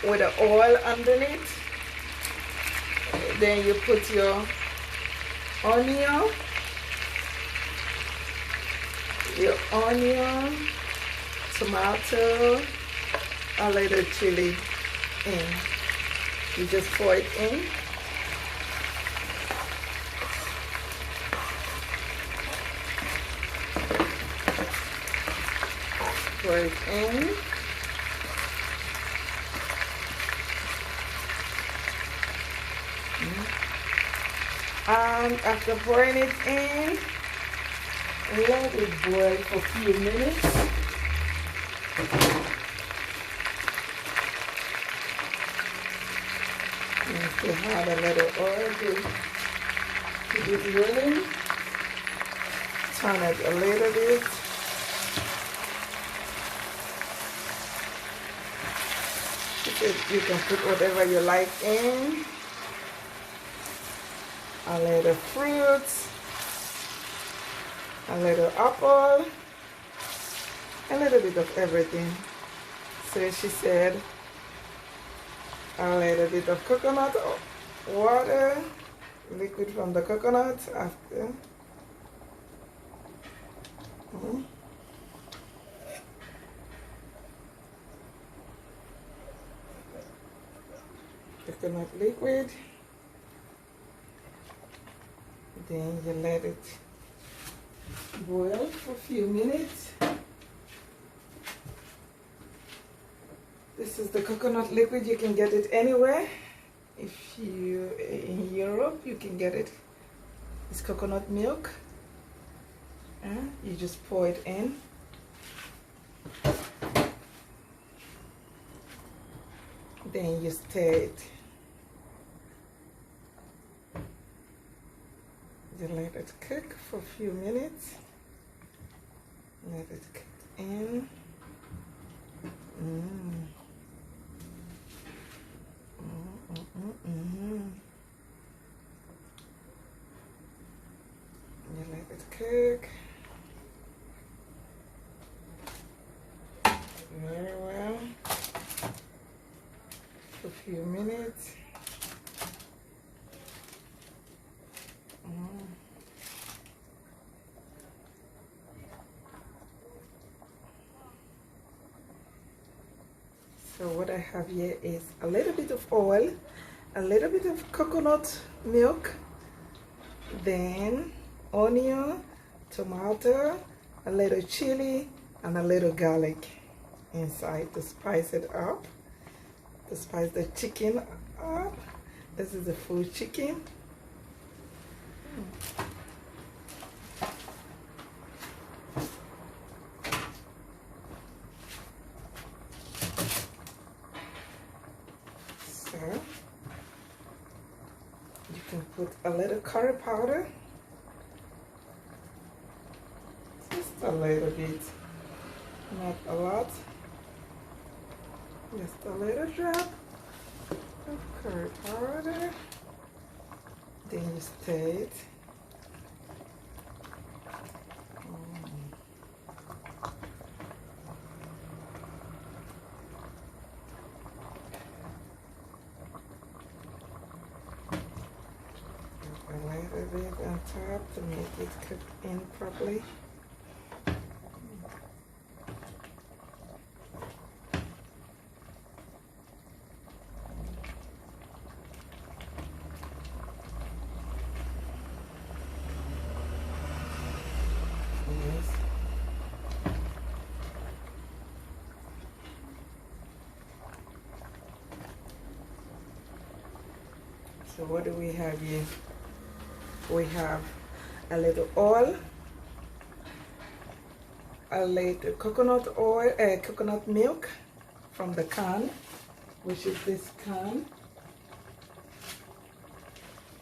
with the oil underneath. Then you put your onion, tomato, a little chili in. You just pour it in. Pour it in. And after pouring it in, let it boil for a few minutes. And to add a little oil to keep it rolling. Turn it a little bit. You can put whatever you like in. A little fruits, a little apple, a little bit of everything. So she said a little bit of coconut water, liquid from the coconut after. Coconut liquid. Then you let it boil for a few minutes. This is the coconut liquid. You can get it anywhere. If you in Europe, you can get it. It's coconut milk. You just pour it in. Then you stir it. You let it cook for a few minutes. Let it cook in. You let it cook very well for a few minutes. So what I have here is a little bit of oil, a little bit of coconut milk, then onion, tomato, a little chili, and a little garlic inside to spice it up, to spice the chicken up. This is the full chicken. You can put a little curry powder, just a little bit, not a lot, just a little drop of curry powder. Then you stir it. A little bit on top to make it cook in properly. So what do we have here? We have a little oil, a little coconut oil, coconut milk from the can, which is this can.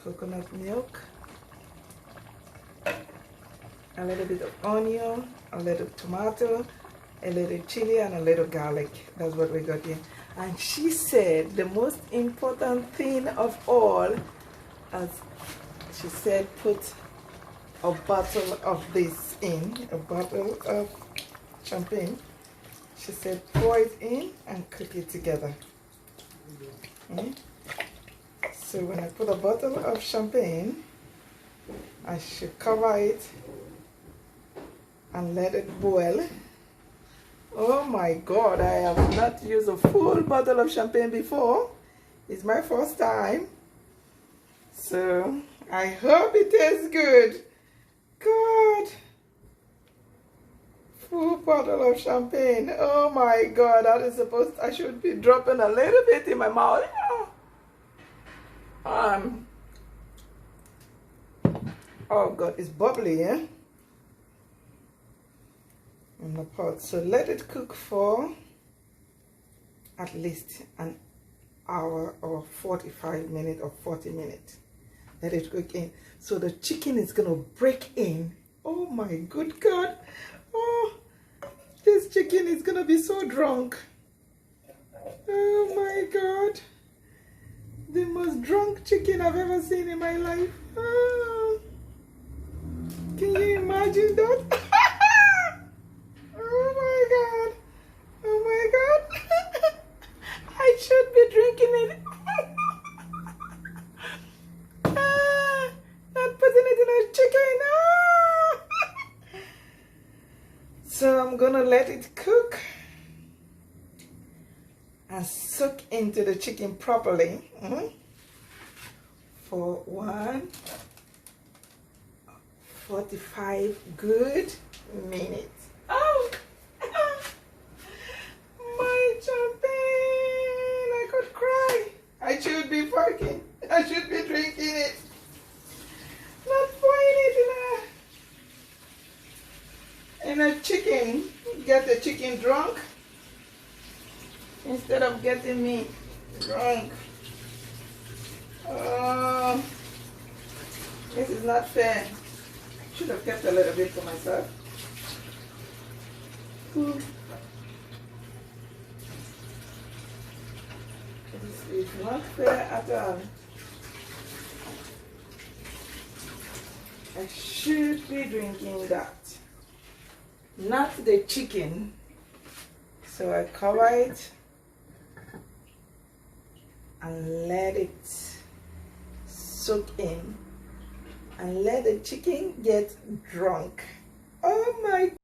Coconut milk, a little bit of onion, a little tomato, a little chili, and a little garlic. That's what we got here. And she said the most important thing of all, as she said, put a bottle of this in, a bottle of champagne. She said pour it in and cook it together. So when I put a bottle of champagne, I should cover it and let it boil. Oh my God, I have not used a full bottle of champagne before. It's my first time. So I hope it tastes good. God. Full bottle of champagne. Oh my God, that is supposed I should be dropping a little bit in my mouth. Oh God, it's bubbly, yeah? In the pot. So let it cook for at least an hour or 45 minutes or 40 minutes. Let it cook in. So the chicken is gonna break in. Oh my good God. Oh, this chicken is gonna be so drunk. Oh my God. The most drunk chicken I've ever seen in my life. Oh. Can you imagine that? Oh my God. Oh my God. I should be drinking it. Not putting it in a chicken. Ah. So I'm gonna let it cook and soak into the chicken properly for 45 good minutes. Oh, my champagne! I could cry. I should be fucking. I should be drinking it, not pouring it in a chicken. Get the chicken drunk instead of getting me drunk. This is not fair. Should have kept a little bit for myself. This is not fair at all. I should be drinking that, not the chicken. So I cover it and let it soak in and let the chicken get drunk. Oh my